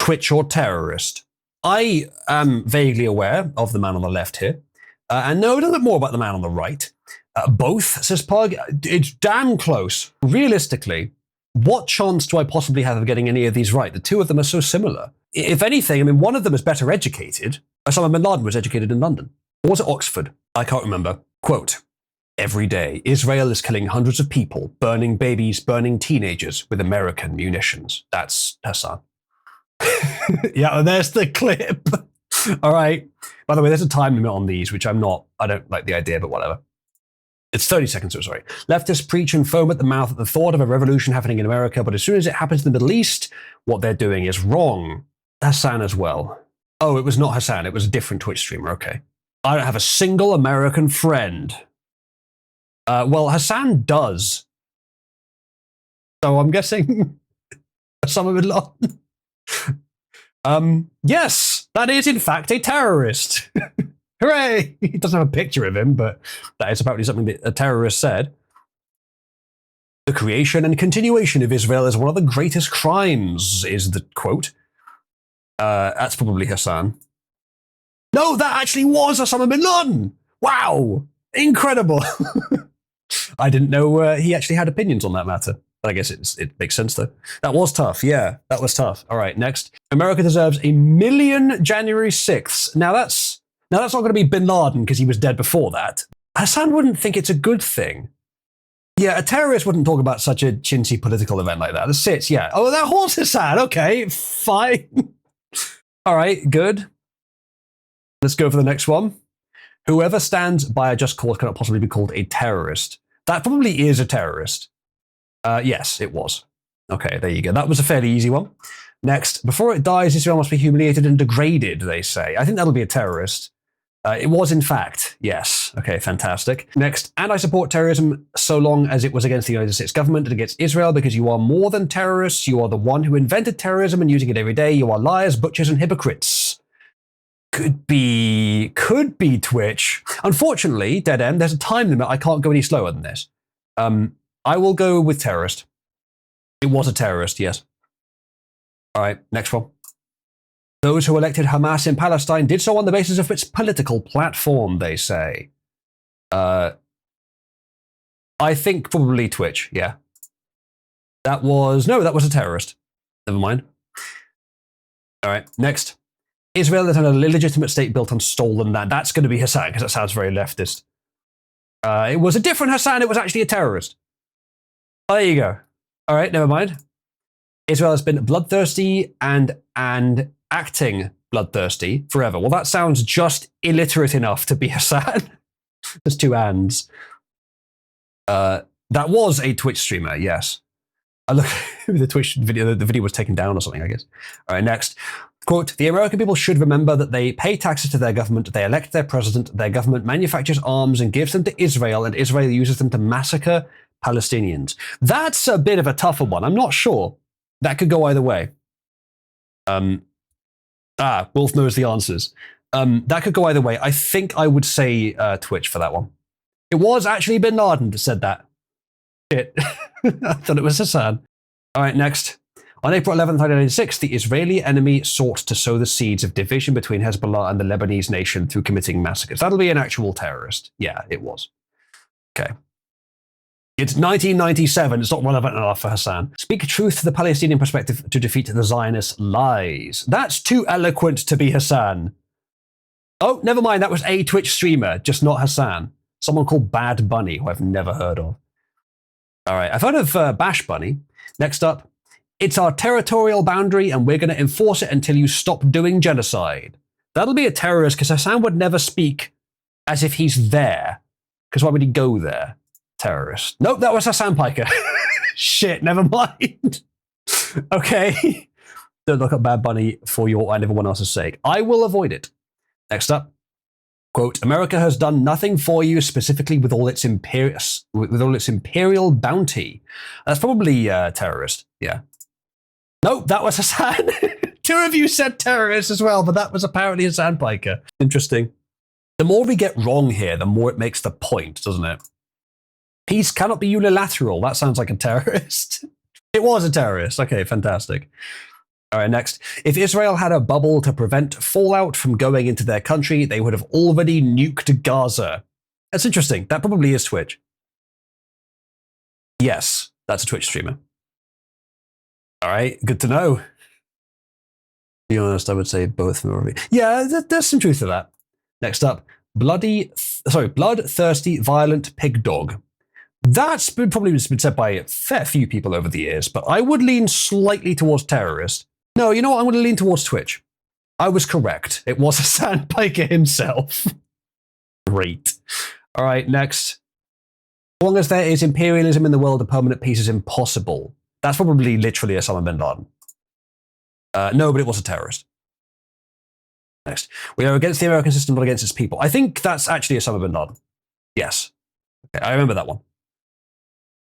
twitch or terrorist? I am vaguely aware of the man on the left here, and know a little bit more about the man on the right. Both, says Pug. It's damn close. Realistically, what chance do I possibly have of getting any of these right? The two of them are so similar. If anything, I mean, one of them is better educated. Osama bin Laden was educated in London. Or was it Oxford? I can't remember. Quote, every day, Israel is killing hundreds of people, burning babies, burning teenagers with American munitions. That's Hassan. Yeah, there's the clip. All right. By the way, there's a time limit on these, which I don't like the idea, but whatever. It's 30 seconds, so sorry. Leftists preach and foam at the mouth at the thought of a revolution happening in America, but as soon as it happens in the Middle East, what they're doing is wrong. Hassan as well. Oh, it was not Hassan. It was a different Twitch streamer. Okay. I don't have a single American friend. Well, Hassan does. So I'm guessing Osama bin Laden. Yes, that is in fact a terrorist. Hooray! He doesn't have a picture of him, but that is apparently something that a terrorist said. The creation and continuation of Israel is one of the greatest crimes, is the quote. That's probably Hassan. No, that actually was Osama bin Laden! Wow! Incredible! I didn't know he actually had opinions on that matter. But I guess it makes sense, though. That was tough. Yeah, that was tough. All right, next. America deserves 1 million January 6th. Now that's not going to be bin Laden because he was dead before that. Hassan wouldn't think it's a good thing. Yeah, a terrorist wouldn't talk about such a chintzy political event like that. The sits, yeah. Oh, that was Hassan. Okay, fine. All right, good. Let's go for the next one. Whoever stands by a just cause cannot possibly be called a terrorist. That probably is a terrorist. Yes, it was. Okay, there you go. That was a fairly easy one. Next, before it dies, Israel must be humiliated and degraded, they say. I think that'll be a terrorist. It was, in fact, yes. Okay, fantastic. Next, and I support terrorism so long as it was against the United States government and against Israel, because you are more than terrorists. You are the one who invented terrorism and using it every day. You are liars, butchers, and hypocrites. Could be Twitch. Unfortunately, dead end, there's a time limit. I can't go any slower than this. I will go with terrorist. It was a terrorist, yes. All right, next one. Those who elected Hamas in Palestine did so on the basis of its political platform, they say. I think probably Twitch, yeah. That was a terrorist. Never mind. All right, next. Israel is an illegitimate state built on stolen land. That's going to be Hassan, because that sounds very leftist. It was a different Hassan. It was actually a terrorist. Oh, there you go. All right, never mind. Israel has been bloodthirsty and acting bloodthirsty forever. Well, that sounds just illiterate enough to be Hassan. There's two ands. That was a Twitch streamer, yes. I look the Twitch video. The video was taken down or something, I guess. All right, next. Quote, the American people should remember that they pay taxes to their government, they elect their president, their government manufactures arms and gives them to Israel, and Israel uses them to massacre Palestinians. That's a bit of a tougher one. I'm not sure. That could go either way. Wolf knows the answers. That could go either way. I think I would say Twitch for that one. It was actually bin Laden that said that. Shit. I thought it was Hassan. All right, next. On April 11th, 1996, the Israeli enemy sought to sow the seeds of division between Hezbollah and the Lebanese nation through committing massacres. That'll be an actual terrorist. Yeah, it was. Okay. It's 1997. It's not relevant enough for Hassan. Speak truth to the Palestinian perspective to defeat the Zionist lies. That's too eloquent to be Hassan. Oh, never mind. That was a Twitch streamer, just not Hassan. Someone called Bad Bunny, who I've never heard of. All right, I've heard of Bash Bunny. Next up, it's our territorial boundary and we're going to enforce it until you stop doing genocide. That'll be a terrorist because Hassan would never speak as if he's there. Because why would he go there? Terrorist. Nope, that was Hassan Piker. Shit, never mind. Okay. Don't look up Bad Bunny for your and everyone else's sake. I will avoid it. Next up. Quote, America has done nothing for you specifically with all its imperial bounty. That's probably terrorist. Yeah. Nope, that was Hassan. Two of you said terrorist as well, but that was apparently Hassan Piker. Interesting. The more we get wrong here, the more it makes the point, doesn't it? Peace cannot be unilateral. That sounds like a terrorist. It was a terrorist. Okay, fantastic. All right, next. If Israel had a bubble to prevent fallout from going into their country, they would have already nuked Gaza. That's interesting. That probably is Twitch. Yes, that's a Twitch streamer. All right, good to know. To be honest, I would say both. Yeah, there's some truth to that. Next up, bloodthirsty, violent pig dog. That's probably been said by a fair few people over the years, but I would lean slightly towards terrorist. No, you know what? I'm going to lean towards Twitch. I was correct. It was Hassan Piker himself. Great. All right, next. As long as there is imperialism in the world, a permanent peace is impossible. That's probably literally Osama bin Laden. No, but it was a terrorist. Next. We are against the American system, not against its people. I think that's actually Osama bin Laden. Yes. Okay, I remember that one. All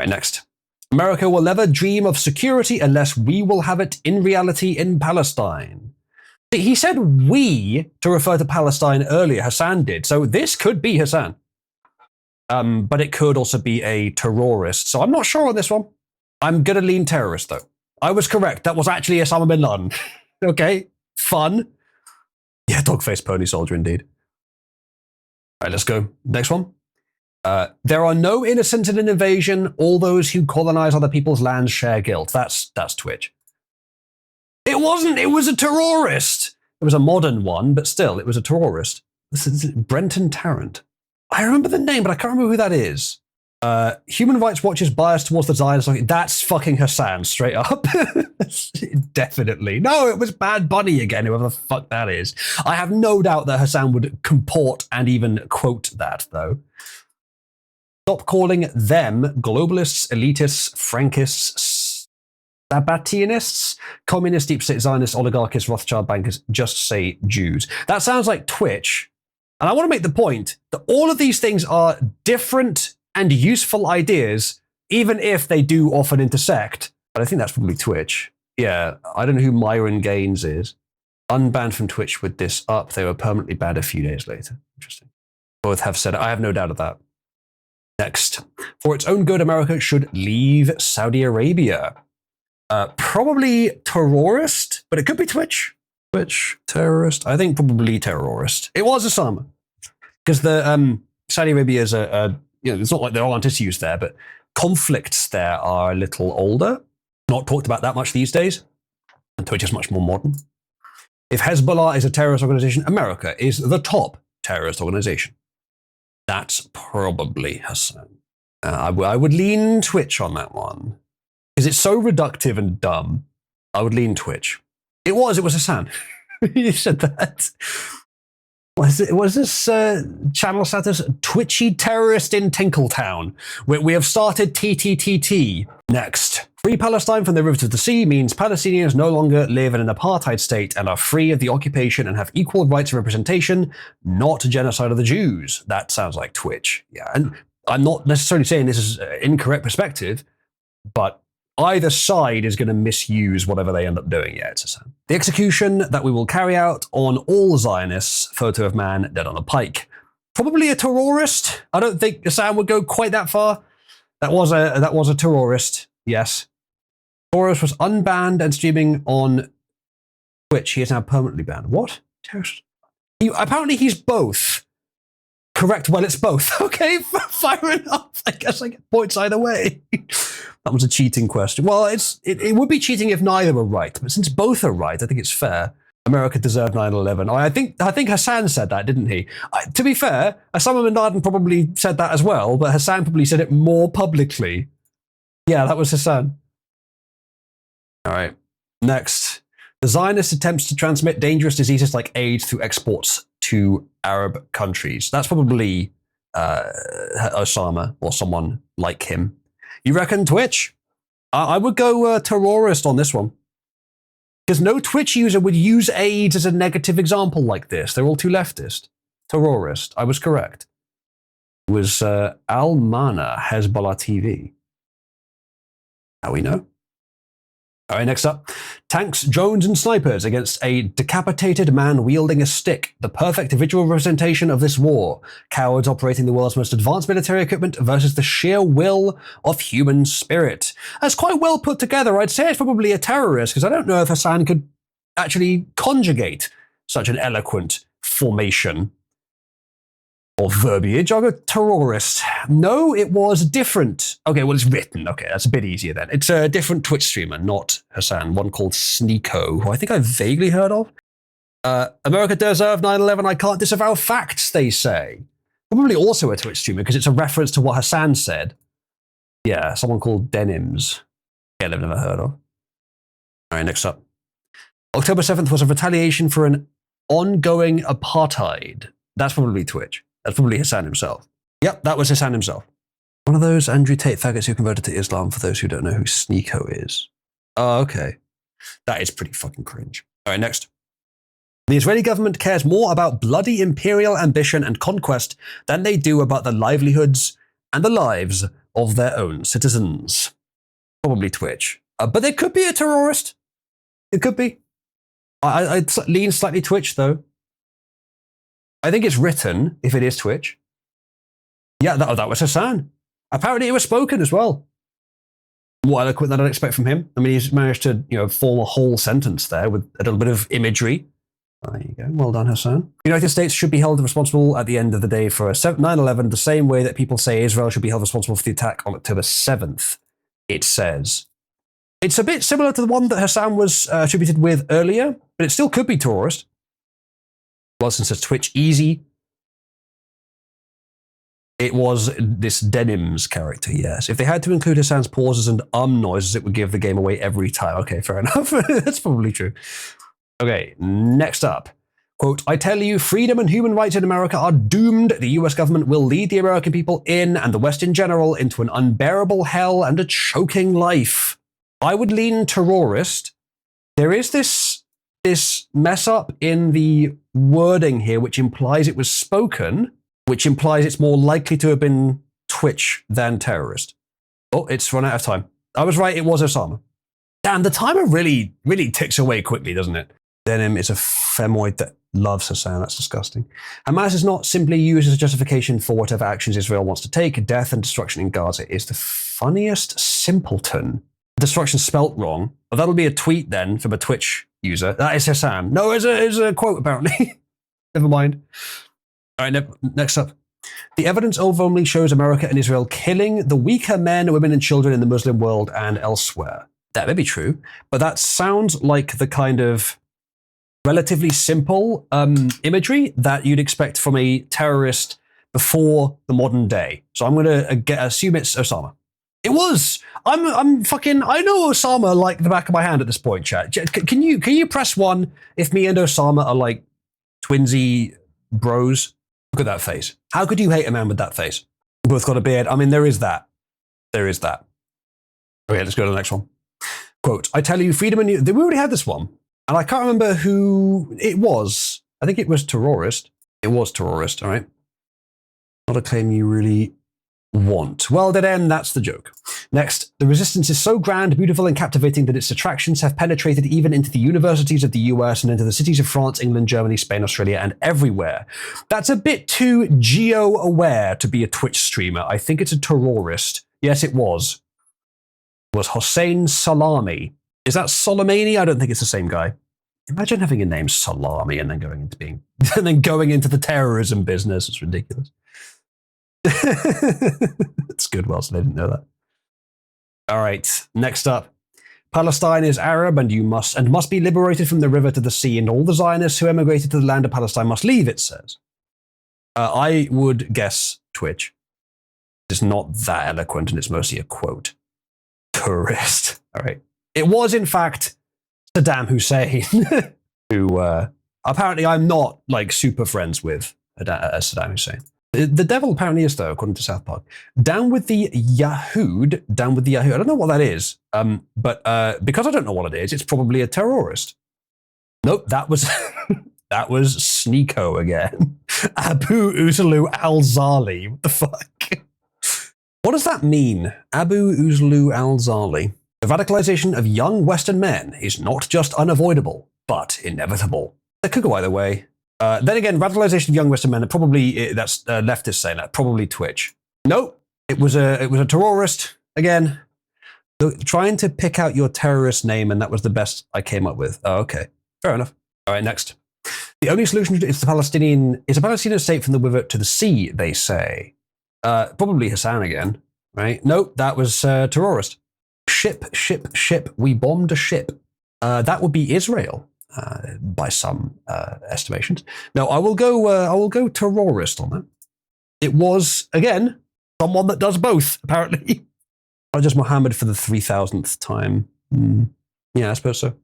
right, next. America will never dream of security unless we will have it in reality in Palestine. He said we to refer to Palestine earlier. Hassan did. So this could be Hassan. But it could also be a terrorist. So I'm not sure on this one. I'm going to lean terrorist, though. I was correct. That was actually Osama bin Laden. Okay. Fun. Yeah, dog-faced pony soldier, indeed. All right, let's go. Next one. There are no innocents in an invasion. All those who colonize other people's lands share guilt. That's Twitch. It wasn't. It was a terrorist. It was a modern one, but still, it was a terrorist. This is Brenton Tarrant. I remember the name, but I can't remember who that is. Human Rights Watch is biased towards the Zionists. That's fucking Hassan, straight up. Definitely. No, it was Bad Bunny again, whoever the fuck that is. I have no doubt that Hassan would comport and even quote that, though. Stop calling them globalists, elitists, Frankists, Sabbatianists, communist, deep state Zionists, oligarchists, Rothschild bankers. Just say Jews. That sounds like Twitch. And I want to make the point that all of these things are different and useful ideas, even if they do often intersect. But I think that's probably Twitch. Yeah, I don't know who Myron Gaines is. Unbanned from Twitch with this up. They were permanently banned a few days later. Interesting. Both have said it. I have no doubt of that. Next. For its own good, America should leave Saudi Arabia. Probably terrorist, but it could be Twitch. Twitch, terrorist. I think probably terrorist. It was Osama. Because the Saudi Arabia is it's not like there aren't issues there, but conflicts there are a little older. Not talked about that much these days. And Twitch is much more modern. If Hezbollah is a terrorist organization, America is the top terrorist organization. That's probably Hassan. I would lean Twitch on that one. Because it's so reductive and dumb. I would lean Twitch. It was Hassan. You said that. Was this channel status? Twitchy terrorist in Tinkletown. We have started TTTT. Next. Free Palestine from the river to the sea means Palestinians no longer live in an apartheid state and are free of the occupation and have equal rights of representation, not genocide of the Jews. That sounds like Twitch. Yeah, and I'm not necessarily saying this is an incorrect perspective, but either side is going to misuse whatever they end up doing. Yeah, it's a sign. The execution that we will carry out on all Zionists, photo of man dead on a pike. Probably a terrorist. I don't think Hassan would go quite that far. That was a terrorist. Yes. Terrorist was unbanned and streaming on Twitch. He is now permanently banned. What? Terrorist? Apparently he's both. Correct. Well, it's both. Okay, fair enough. I guess I get points either way. That was a cheating question. Well, it would be cheating if neither were right, but since both are right, I think it's fair. America deserved 9/11. I think Hassan said that, didn't he? To be fair, Osama bin Laden probably said that as well, but Hassan probably said it more publicly. Yeah, that was Hassan. All right. Next. The Zionist attempts to transmit dangerous diseases like AIDS through exports to Arab countries. That's probably Osama or someone like him. You reckon Twitch? I would go terrorist on this one. Because no Twitch user would use AIDS as a negative example like this. They're all too leftist. Terrorist. I was correct. It was Al-Mana Hezbollah TV. Now we know. All right, next up. Tanks, drones, and snipers against a decapitated man wielding a stick. The perfect visual representation of this war. Cowards operating the world's most advanced military equipment versus the sheer will of human spirit. That's quite well put together. I'd say it's probably a terrorist, because I don't know if Hassan could actually conjugate such an eloquent formation or verbiage. I'll go terrorist. No, it was different. Okay, well, it's written. Okay, that's a bit easier then. It's a different Twitch streamer, not Hassan, one called Sneeko, who I think I've vaguely heard of. America deserved 9/11. I can't disavow facts, they say. Probably also a Twitch streamer, because it's a reference to what Hassan said. Yeah, someone called Denims. Yeah, I've never heard of. All right, next up. October 7th was a retaliation for an ongoing apartheid. That's probably Twitch. That's probably Hassan himself. Yep, that was Hassan himself. One of those Andrew Tate faggots who converted to Islam, for those who don't know who Sneeko is. Oh, okay. That is pretty fucking cringe. All right, next. The Israeli government cares more about bloody imperial ambition and conquest than they do about the livelihoods and the lives of their own citizens. Probably Twitch. But it could be a terrorist. It could be. I'd lean slightly Twitch, though. I think it's written, if it is Twitch. Yeah, that was Hassan. Apparently it was spoken as well. More eloquent than I'd expect from him. I mean, he's managed to, form a whole sentence there with a little bit of imagery. There you go. Well done, Hassan. The United States should be held responsible at the end of the day for 9/11, the same way that people say Israel should be held responsible for the attack on October 7th, it says. It's a bit similar to the one that Hassan was attributed with earlier, but it still could be terrorist. Well, since it's Twitch easy, it was this Denims character, yes. If they had to include Hassan's pauses and noises, it would give the game away every time. Okay, fair enough. That's probably true. Okay, next up. Quote, I tell you, freedom and human rights in America are doomed. The US government will lead the American people and the West in general into an unbearable hell and a choking life. I would lean terrorist. There is this mess up in the wording here, which implies it was spoken, which implies it's more likely to have been Twitch than terrorist. Oh, it's run out of time. I was right, it was Osama. Damn, the timer really, really ticks away quickly, doesn't it? Denim is a femoid that loves Hassan. That's disgusting. Hamas is not simply used as a justification for whatever actions Israel wants to take. Death and destruction in Gaza is the funniest simpleton. Destruction spelt wrong. Well, that'll be a tweet then from a Twitch user. That is Hassan. No, it's a quote apparently. Never mind. All right, next up. The evidence overwhelmingly shows America and Israel killing the weaker men, women, and children in the Muslim world and elsewhere. That may be true, but that sounds like the kind of relatively simple imagery that you'd expect from a terrorist before the modern day. So I'm going to assume it's Osama. It was. I know Osama like the back of my hand at this point, chat. Can you press 1 if me and Osama are like twinsy bros? Look at that face. How could you hate a man with that face? Both got a beard. I mean, there is that. There is that. Okay, let's go to the next one. Quote, I tell you, freedom and we already had this one. And I can't remember who it was. I think it was terrorist. It was terrorist, all right? Not a claim you really want. Well, then that's the joke. Next, the resistance is so grand, beautiful, and captivating that its attractions have penetrated even into the universities of the US and into the cities of France, England, Germany, Spain, Australia, and everywhere. That's a bit too geo-aware to be a Twitch streamer. I think it's a terrorist. Yes, it was. It was Hossein Salami. Is that Soleimani? I don't think it's the same guy. Imagine having a name Salami and then going into the terrorism business. It's ridiculous. It's good, Wilson. I didn't know that. All right, next up. Palestine is Arab and must be liberated from the river to the sea, and all the Zionists who emigrated to the land of Palestine must leave, it says. I would guess Twitch. It's not that eloquent and it's mostly a quote. Tourist. All right. It was, in fact, Saddam Hussein, who apparently I'm not like super friends with Saddam Hussein. The devil apparently is, though, according to South Park. Down with the Yahud. Down with the Yahud. I don't know what that is, but because I don't know what it is, it's probably a terrorist. Nope, that was that was Sneeko again. Abu Uzlu al-Zali. What the fuck? What does that mean? Abu Uzlu al-Zali. The radicalization of young Western men is not just unavoidable, but inevitable. That could go either way. Then again, radicalization of young Western men, probably, that's leftists saying that, probably Twitch. Nope, it was a terrorist, again. Trying to pick out your terrorist name, and that was the best I came up with. Oh, okay, fair enough. All right, next. The only solution is a Palestinian state from the river to the sea, they say. Probably Hassan again, right? Nope, that was terrorist. Ship. We bombed a ship. That would be Israel, by some estimations. No, I will go terrorist on that. It was, again, someone that does both, apparently. Or just Muhammad for the 3,000th time. Yeah, I suppose so.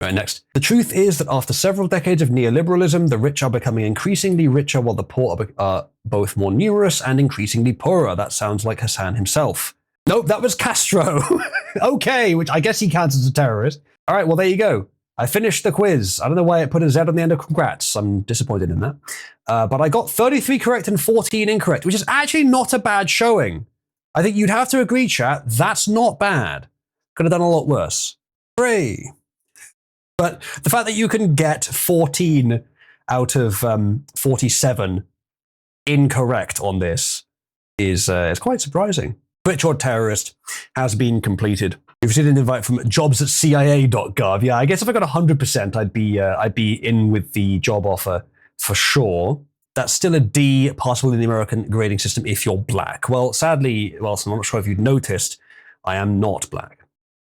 Right, next. The truth is that after several decades of neoliberalism, the rich are becoming increasingly richer while the poor are both more numerous and increasingly poorer. That sounds like Hassan himself. Nope, that was Castro. Okay, which I guess he counts as a terrorist. All right, well, there you go. I finished the quiz. I don't know why it put a Z on the end of congrats. I'm disappointed in that. But I got 33 correct and 14 incorrect, which is actually not a bad showing. I think you'd have to agree, chat, that's not bad. Could have done a lot worse. Hooray. But the fact that you can get 14 out of 47 incorrect on this is quite surprising. Twitch or terrorist has been completed. We've received an invite from jobs@cia.gov. Yeah, I guess if I got 100%, I'd be in with the job offer for sure. That's still a D, passable in the American grading system if you're black. Well, sadly, Wilson, I'm not sure if you'd noticed, I am not black.